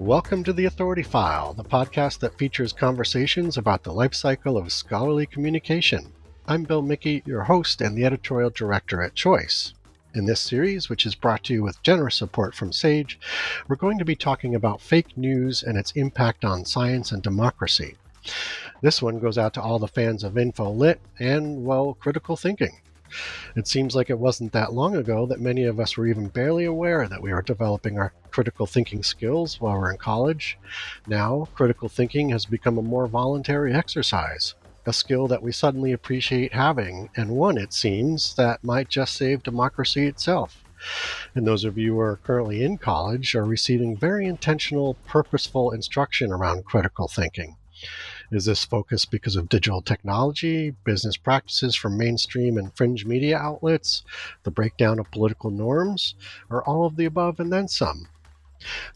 Welcome to the Authority File, the podcast that features conversations about the life cycle of scholarly communication. I'm Bill Mickey, your host and the editorial director at Choice. In this series, which is brought to you with generous support from SAGE, we're going to be talking about fake news and its impact on science and democracy. This one goes out to all the fans of InfoLit and, well, critical thinking. It seems like it wasn't that long ago that many of us were even barely aware that we were developing our critical thinking skills while we're in college. Now, critical thinking has become a more voluntary exercise, a skill that we suddenly appreciate having, and one, it seems, that might just save democracy itself. And those of you who are currently in college are receiving very intentional, purposeful instruction around critical thinking. Is this focus because of digital technology, business practices from mainstream and fringe media outlets, the breakdown of political norms, or all of the above and then some?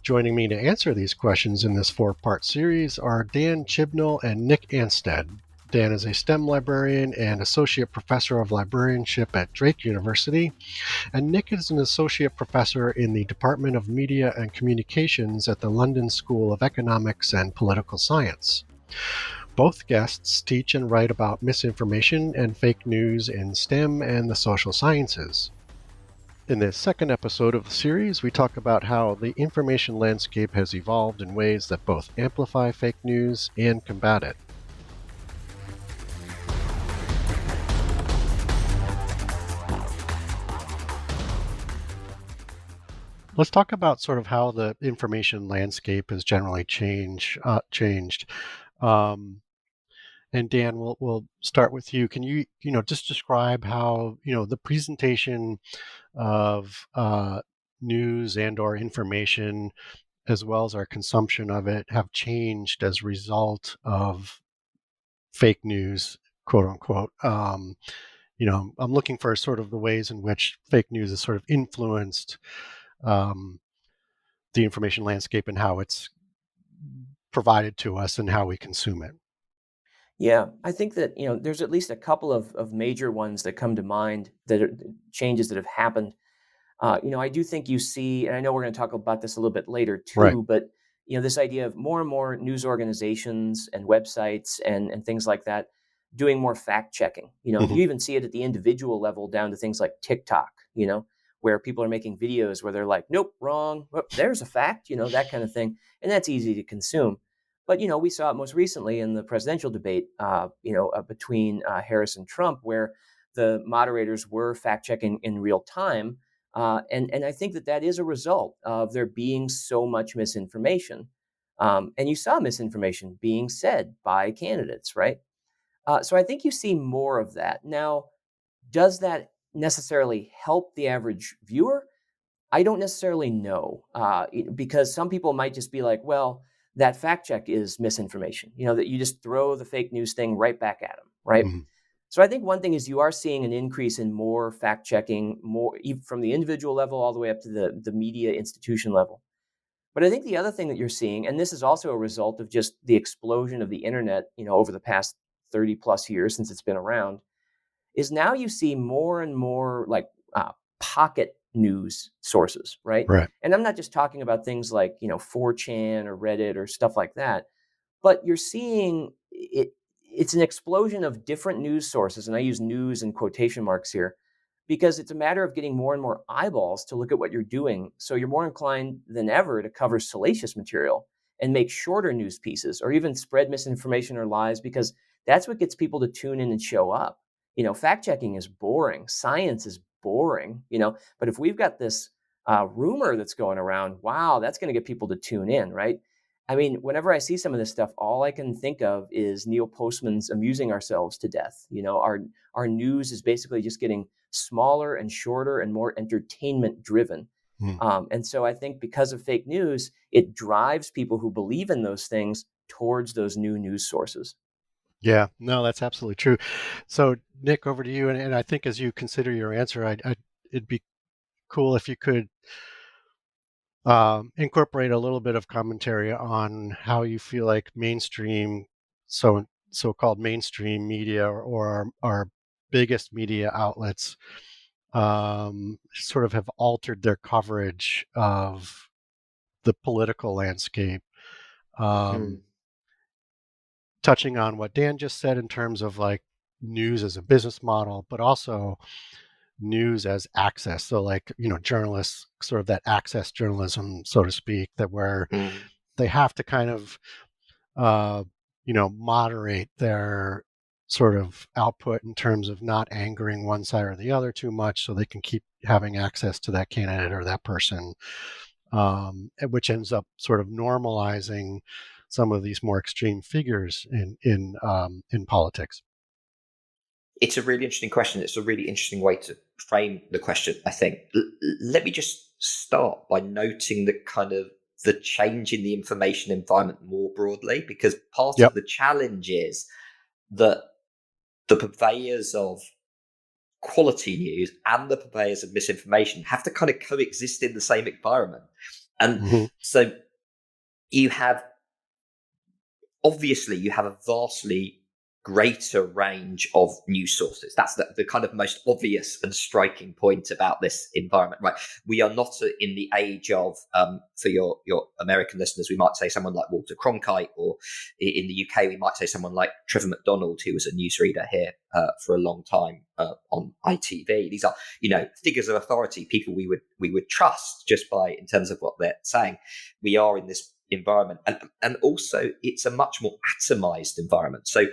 Joining me to answer these questions in this four-part series are Dan Chibnall and Nick Anstead. Dan is a STEM librarian and associate professor of librarianship at Drake University, and Nick is an associate professor in the Department of Media and Communications at the London School of Economics and Political Science. Both guests teach and write about misinformation and fake news in STEM and the social sciences. In this second episode of the series, we talk about how the information landscape has evolved in ways that both amplify fake news and combat it. Let's talk about sort of how the information landscape has generally changed. And Dan, we'll start with you. Can you just describe how the presentation of news and or information, as well as our consumption of it, have changed as a result of fake news, quote unquote? I'm looking for sort of the ways in which fake news has sort of influenced um, the information landscape and how it's provided to us and how we consume it. Yeah, I think that, there's at least a couple of major ones that come to mind that are changes that have happened. I do think you see, and I know we're going to talk about this a little bit later too, Right. but this idea of more and more news organizations and websites and things like that doing more fact checking. Mm-hmm. You even see it at the individual level down to things like TikTok, where people are making videos where they're like, nope, wrong, oh, there's a fact, that kind of thing. And that's easy to consume. But, we saw it most recently in the presidential debate, between Harris and Trump, where the moderators were fact checking in real time. And I think that is a result of there being so much misinformation. And you saw misinformation being said by candidates, right? So I think you see more of that. Now, does that necessarily help the average viewer? I don't necessarily know, because some people might just be like, well, that fact check is misinformation, that you just throw the fake news thing right back at them, right? Mm-hmm. So I think one thing is you are seeing an increase in more fact checking, more from the individual level all the way up to the media institution level. But I think the other thing that you're seeing, and this is also a result of just the explosion of the internet, over the past 30 plus years since it's been around, is now you see more and more like pocket news sources, right? Right. And I'm not just talking about things like 4chan or Reddit or stuff like that, but you're seeing it. It's an explosion of different news sources, and I use news in quotation marks here because it's a matter of getting more and more eyeballs to look at what you're doing. So you're more inclined than ever to cover salacious material and make shorter news pieces or even spread misinformation or lies because that's what gets people to tune in and show up. Fact checking is boring. Science is boring, but if we've got this rumor that's going around, wow, that's going to get people to tune in, right? I mean, whenever I see some of this stuff, all I can think of is Neil Postman's amusing ourselves to death. Our news is basically just getting smaller and shorter and more entertainment driven. And so I think because of fake news, it drives people who believe in those things towards those new news sources. Yeah, no, that's absolutely true. So, Nick, over to you. And I think as you consider your answer, it'd be cool if you could incorporate a little bit of commentary on how you feel like mainstream, so-called mainstream media or our biggest media outlets sort of have altered their coverage of the political landscape. Mm. Touching on what Dan just said in terms of like news as a business model, but also news as access. So like, journalists, sort of that access journalism, so to speak, that where Mm. they have to kind of, moderate their sort of output in terms of not angering one side or the other too much so they can keep having access to that candidate or that person, which ends up sort of normalizing some of these more extreme figures in politics. It's a really interesting question. It's a really interesting way to frame the question, I think. Let me just start by noting the change in the information environment more broadly, because part of Yep. the challenge is that the purveyors of quality news and the purveyors of misinformation have to kind of coexist in the same environment. And Mm-hmm. so you have you have a vastly greater range of news sources. That's the kind of most obvious and striking point about this environment, right? We are not in the age of, for your American listeners, we might say someone like Walter Cronkite, or in the UK, we might say someone like Trevor McDonald, who was a newsreader here for a long time on ITV. These are, figures of authority, people we would trust just by in terms of what they're saying. We are in this environment, and also it's a much more atomized environment. So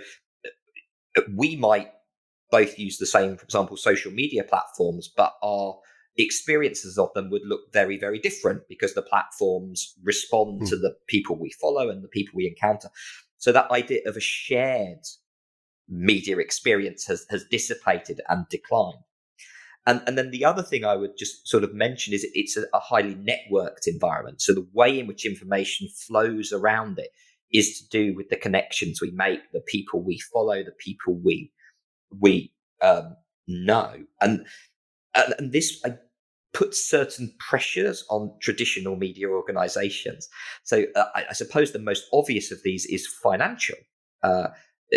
we might both use the same, for example, social media platforms, but our experiences of them would look very, very different because the platforms respond to the people we follow and the people we encounter. So that idea of a shared media experience has dissipated and declined. And then the other thing I would just sort of mention is it's a highly networked environment. So the way in which information flows around it is to do with the connections we make, the people we follow, the people we know, and this puts certain pressures on traditional media organizations. So I suppose the most obvious of these is financial.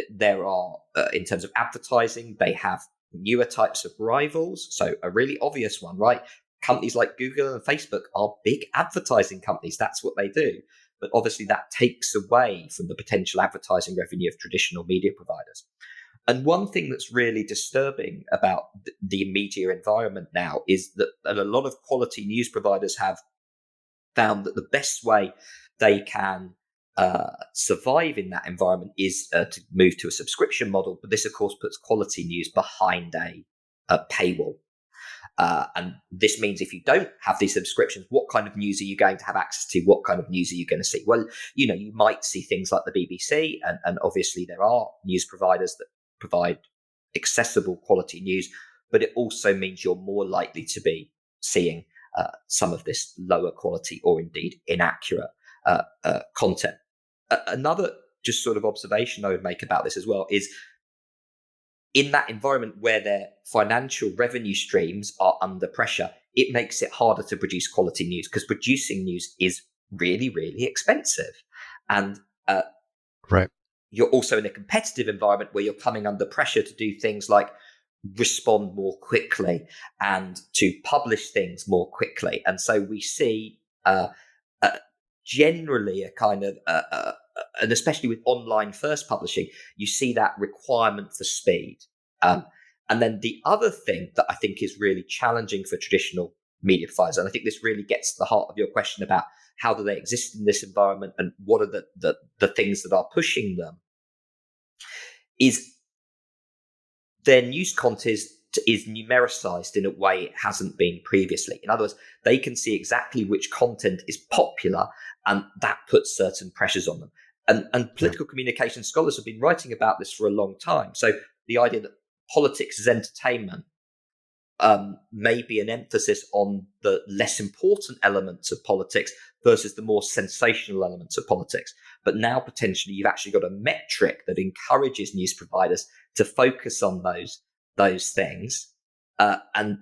There are, in terms of advertising, they have newer types of rivals. So a really obvious one, right? Companies like Google and Facebook are big advertising companies. That's what they do. But obviously that takes away from the potential advertising revenue of traditional media providers. And one thing that's really disturbing about the media environment now is that a lot of quality news providers have found that the best way they can survive in that environment is to move to a subscription model. But this, of course, puts quality news behind a paywall. And this means if you don't have these subscriptions, what kind of news are you going to have access to? What kind of news are you going to see? Well, you might see things like the BBC, and obviously there are news providers that provide accessible quality news, but it also means you're more likely to be seeing some of this lower quality or indeed inaccurate content. Another just sort of observation I would make about this as well is, in that environment where their financial revenue streams are under pressure, it makes it harder to produce quality news because producing news is really, really expensive. And Right. you're also in a competitive environment where you're coming under pressure to do things like respond more quickly and to publish things more quickly. And so we see generally a kind of, and especially with online first publishing, you see that requirement for speed. And then the other thing that I think is really challenging for traditional media providers, and I think this really gets to the heart of your question about how do they exist in this environment and what are the things that are pushing them, is their news content is numericized in a way it hasn't been previously. In other words, they can see exactly which content is popular, and that puts certain pressures on them. And political communication scholars have been writing about this for a long time. So the idea that politics is entertainment may be an emphasis on the less important elements of politics versus the more sensational elements of politics. But now potentially you've actually got a metric that encourages news providers to focus on those things, and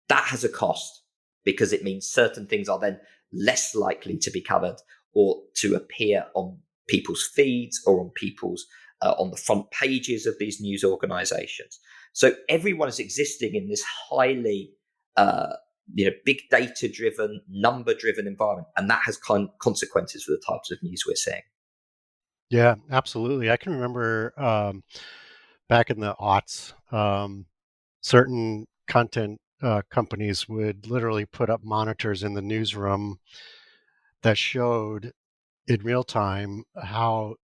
that has a cost, because it means certain things are then less likely to be covered or to appear on people's feeds or on people's on the front pages of these news organizations. So everyone is existing in this highly big data driven, number driven environment, and that has consequences for the types of news we're seeing. Yeah, absolutely. I can remember back in the aughts, certain content companies would literally put up monitors in the newsroom that showed in real time how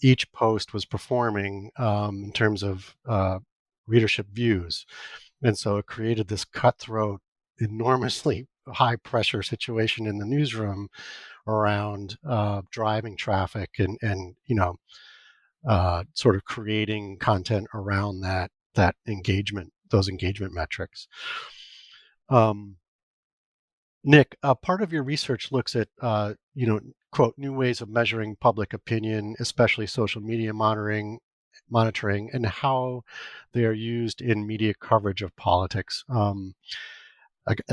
each post was performing in terms of readership views. And so it created this cutthroat, enormously high pressure situation in the newsroom around driving traffic and sort of creating content around that engagement, those engagement metrics. Nick, part of your research looks at, quote, new ways of measuring public opinion, especially social media monitoring, and how they are used in media coverage of politics.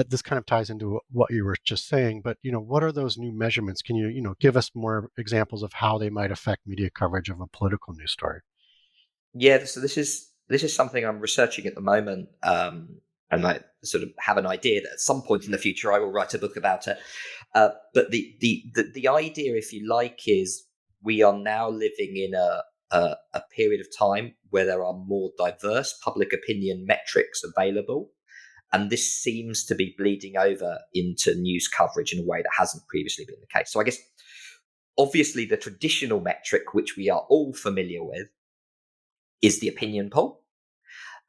This kind of ties into what you were just saying, but what are those new measurements? Can you give us more examples of how they might affect media coverage of a political news story? Yeah, so this is something I'm researching at the moment, and I sort of have an idea that at some point in the future I will write a book about it. But the idea, if you like, is we are now living in a period of time where there are more diverse public opinion metrics available, and this seems to be bleeding over into news coverage in a way that hasn't previously been the case. So I guess obviously the traditional metric, which we are all familiar with, is the opinion poll.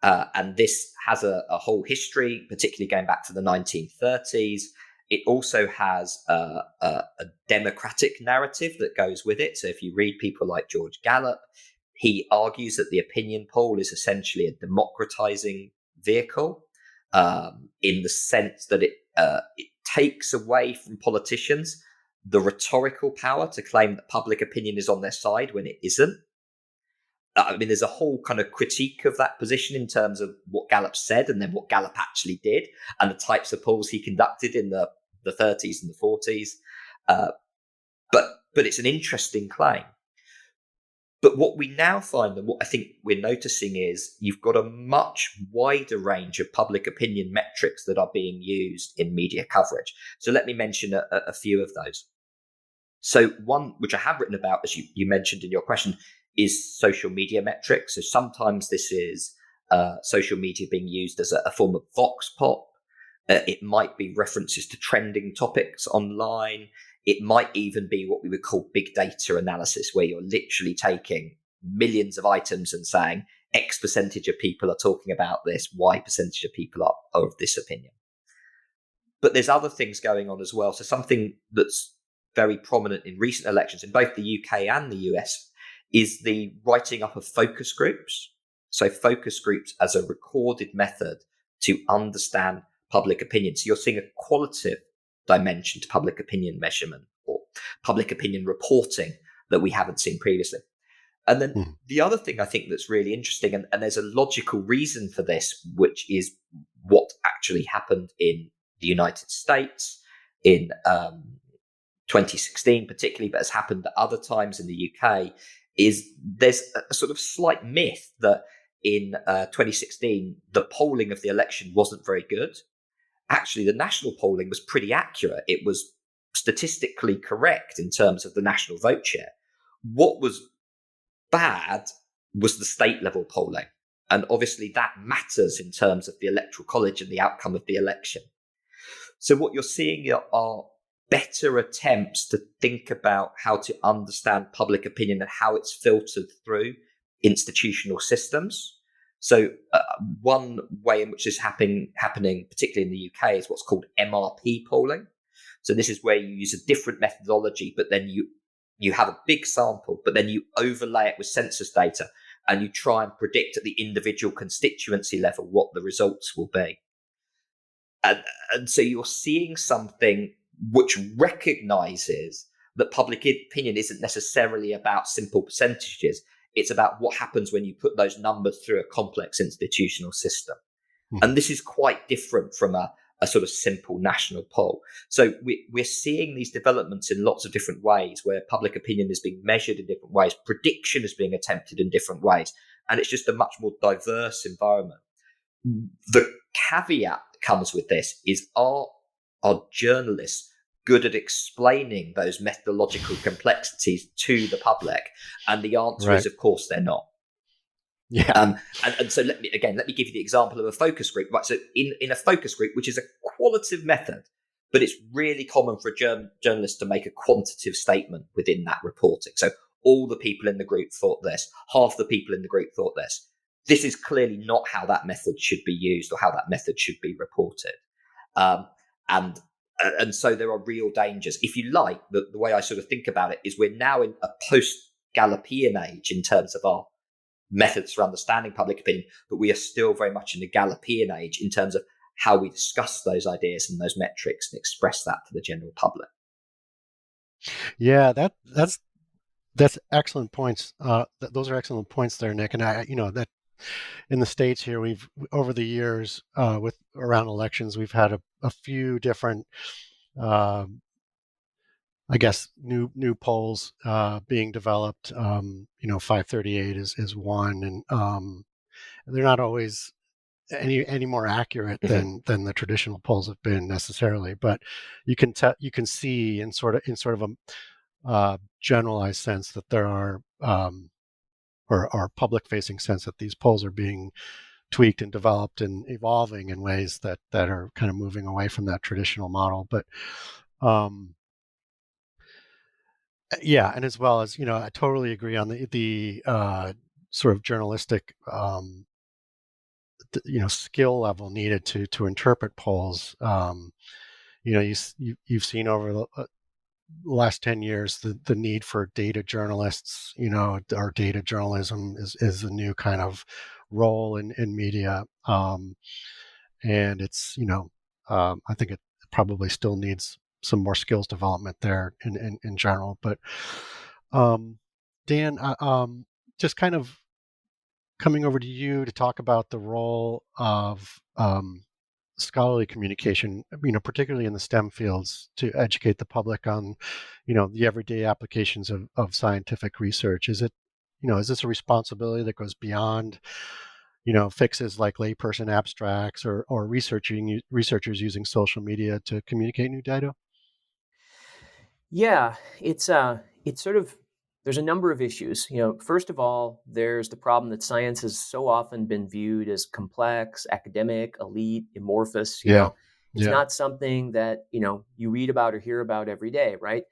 And this has a whole history, particularly going back to the 1930s. It also has a democratic narrative that goes with it. So if you read people like George Gallup, he argues that the opinion poll is essentially a democratizing vehicle, in the sense that it takes away from politicians the rhetorical power to claim that public opinion is on their side when it isn't. I mean, there's a whole kind of critique of that position in terms of what Gallup said and then what Gallup actually did and the types of polls he conducted in the 30s and the 40s. But it's an interesting claim. But what we now find, and what I think we're noticing, is you've got a much wider range of public opinion metrics that are being used in media coverage. So let me mention a few of those. So one, which I have written about, as you mentioned in your question, is social media metrics. So sometimes this is social media being used as a form of vox pop. It might be references to trending topics online. It might even be what we would call big data analysis, where you're literally taking millions of items and saying X percentage of people are talking about this, Y percentage of people are of this opinion. But there's other things going on as well. So something that's very prominent in recent elections in both the UK and the US is the writing up of focus groups. So focus groups as a recorded method to understand public opinion. So you're seeing a qualitative dimension to public opinion measurement or public opinion reporting that we haven't seen previously. And then the other thing I think that's really interesting, and there's a logical reason for this, which is what actually happened in the United States in 2016 particularly, but has happened at other times in the UK, is there's a sort of slight myth that in 2016, the polling of the election wasn't very good. Actually, the national polling was pretty accurate. It was statistically correct in terms of the national vote share. What was bad was the state level polling. And obviously that matters in terms of the electoral college and the outcome of the election. So what you're seeing are better attempts to think about how to understand public opinion and how it's filtered through institutional systems. So one way in which this is happening, particularly in the UK, is what's called MRP polling. So this is where you use a different methodology, but then you have a big sample, but then you overlay it with census data and you try and predict at the individual constituency level what the results will be. And so you're seeing something which recognizes that public opinion isn't necessarily about simple percentages. It's about what happens when you put those numbers through a complex institutional system. And this is quite different from a sort of simple national poll. So we're seeing these developments in lots of different ways where public opinion is being measured in different ways. Prediction is being attempted in different ways. And it's just a much more diverse environment. The caveat comes with this is, are journalists good at explaining those methodological complexities to the public? And the answer is, of course, they're not. Yeah. And so let me give you the example of a focus group. Right. So in a focus group, which is a qualitative method, but it's really common for a journalist to make a quantitative statement within that reporting. So all the people in the group thought this, half the people in the group thought this. This is clearly not how that method should be used or how that method should be reported. And so there are real dangers. If you like, the way I sort of think about it is we're now in a post-Gallupian age in terms of our methods for understanding public opinion, but we are still very much in the Gallupian age in terms of how we discuss those ideas and those metrics and express that to the general public. Yeah, that's excellent points. Those are excellent points there, Nick. And that in the States here, we've over the years with around elections, we've had a few different, I guess, new polls being developed. 538 is one, and they're not always any more accurate than the traditional polls have been necessarily, but you can see in sort of a generalized sense that there are or public facing sense that these polls are being tweaked and developed and evolving in ways that are kind of moving away from that traditional model. But yeah, and as well as, I totally agree on the sort of journalistic skill level needed to interpret polls. You've seen over the last 10 years the need for data journalists. Our data journalism is a new kind of role in media, and it's I think it probably still needs some more skills development there in general. But Dan, just kind of coming over to you to talk about the role of scholarly communication, particularly in the STEM fields, to educate the public on, the everyday applications of scientific research. Is this a responsibility that goes beyond, fixes like layperson abstracts or researchers using social media to communicate new data? Yeah, it's sort of, there's a number of issues. First of all, there's the problem that science has so often been viewed as complex, academic, elite, amorphous. It's not something that you read about or hear about every day, right?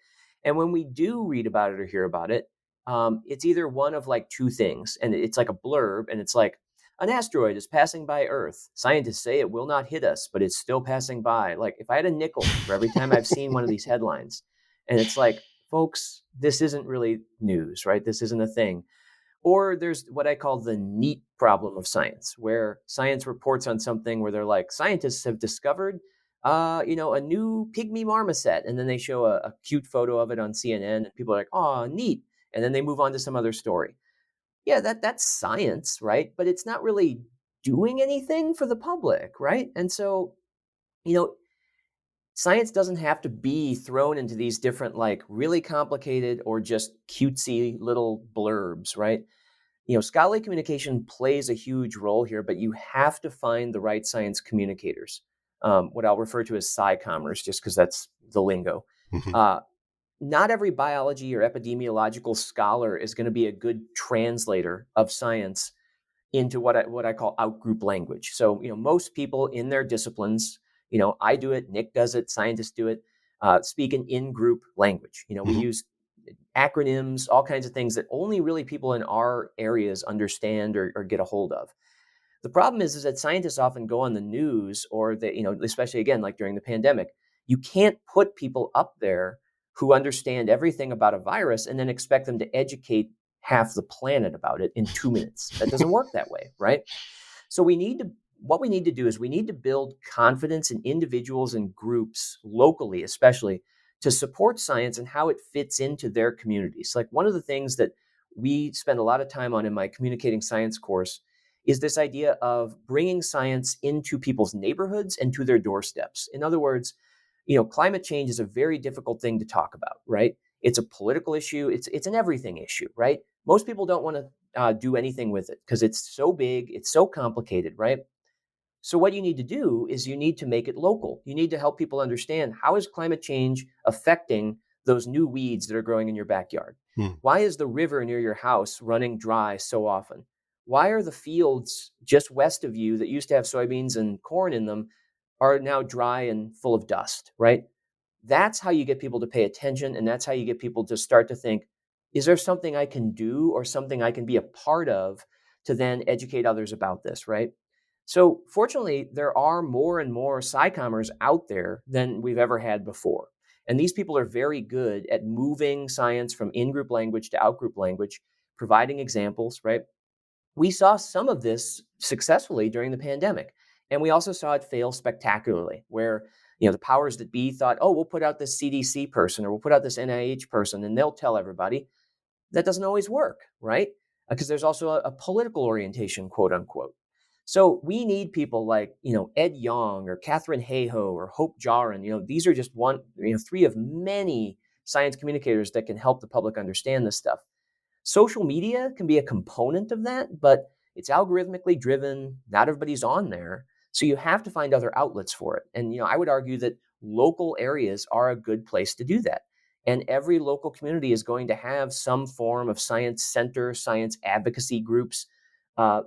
And when we do read about it or hear about it, it's either one of like two things, and it's like a blurb, and it's like, an asteroid is passing by Earth. Scientists say it will not hit us, but it's still passing by. Like, if I had a nickel for every time I've seen one of these headlines, and it's like, folks, this isn't really news, right? This isn't a thing. Or there's what I call the neat problem of science, where science reports on something where they're like, scientists have discovered, a new pygmy marmoset. And then they show a cute photo of it on CNN, and people are like, oh, neat. And then they move on to some other story. Yeah, that's science, right? But it's not really doing anything for the public, right? And so, science doesn't have to be thrown into these different, like, really complicated or just cutesy little blurbs, right? Scholarly communication plays a huge role here, but you have to find the right science communicators, what I'll refer to as SciCommers, just because that's the lingo. Mm-hmm. Not every biology or epidemiological scholar is going to be a good translator of science into what I call outgroup language. So, most people in their disciplines, I do it, Nick does it, scientists do it, speak an in-group language. We use acronyms, all kinds of things that only really people in our areas understand or get a hold of. The problem is that scientists often go on the news, or they, especially again, like during the pandemic, you can't put people up there who understand everything about a virus and then expect them to educate half the planet about it in 2 minutes. That doesn't work that way, right? So what we need to do is we need to build confidence in individuals and groups locally, especially, to support science and how it fits into their communities. Like, one of the things that we spend a lot of time on in my communicating science course is this idea of bringing science into people's neighborhoods and to their doorsteps. In other words, climate change is a very difficult thing to talk about, right? It's a political issue. It's an everything issue, right? Most people don't want to do anything with it because it's so big, it's so complicated, right? So what you need to do is you need to make it local. You need to help people understand, how is climate change affecting those new weeds that are growing in your backyard? Why is the river near your house running dry so often? Why are the fields just west of you that used to have soybeans and corn in them are now dry and full of dust, right? That's how you get people to pay attention. And that's how you get people to start to think, is there something I can do or something I can be a part of to then educate others about this, right? So fortunately, there are more and more SciCommers out there than we've ever had before. And these people are very good at moving science from in-group language to out-group language, providing examples, right? We saw some of this successfully during the pandemic. And we also saw it fail spectacularly, where the powers that be thought, oh, we'll put out this CDC person or we'll put out this NIH person and they'll tell everybody. That doesn't always work, right? Because there's also a political orientation, quote unquote. So we need people like, Ed Yong or Catherine Hayhoe or Hope Jarin. These are just three of many science communicators that can help the public understand this stuff. Social media can be a component of that, but it's algorithmically driven. Not everybody's on there. So you have to find other outlets for it. And, I would argue that local areas are a good place to do that. And every local community is going to have some form of science center, science advocacy groups,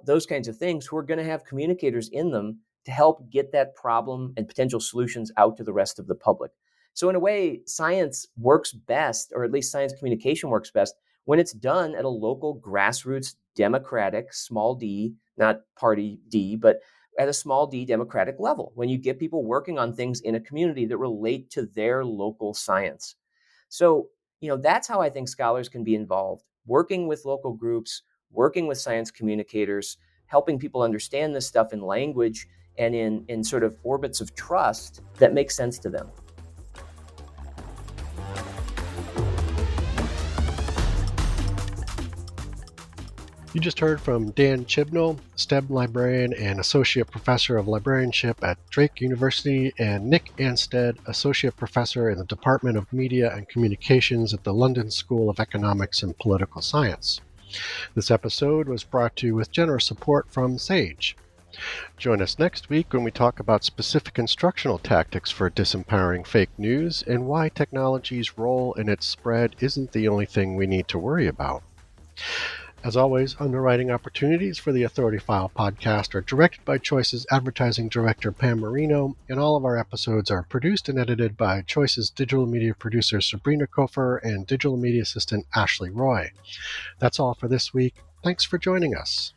those kinds of things, who are going to have communicators in them to help get that problem and potential solutions out to the rest of the public. So in a way, science works best, or at least science communication works best, when it's done at a local grassroots democratic, small d, not party d, but at a small d democratic level, when you get people working on things in a community that relate to their local science. So, that's how I think scholars can be involved, working with local groups, working with science communicators, helping people understand this stuff in language and in sort of orbits of trust that make sense to them. You just heard from Dan Chibnall, STEM librarian and associate professor of librarianship at Drake University, and Nick Anstead, associate professor in the Department of Media and Communications at the London School of Economics and Political Science. This episode was brought to you with generous support from SAGE. Join us next week when we talk about specific instructional tactics for disempowering fake news and why technology's role in its spread isn't the only thing we need to worry about. As always, underwriting opportunities for the Authority File podcast are directed by Choice's advertising director, Pam Marino, and all of our episodes are produced and edited by Choice's digital media producer, Sabrina Kofer, and digital media assistant, Ashley Roy. That's all for this week. Thanks for joining us.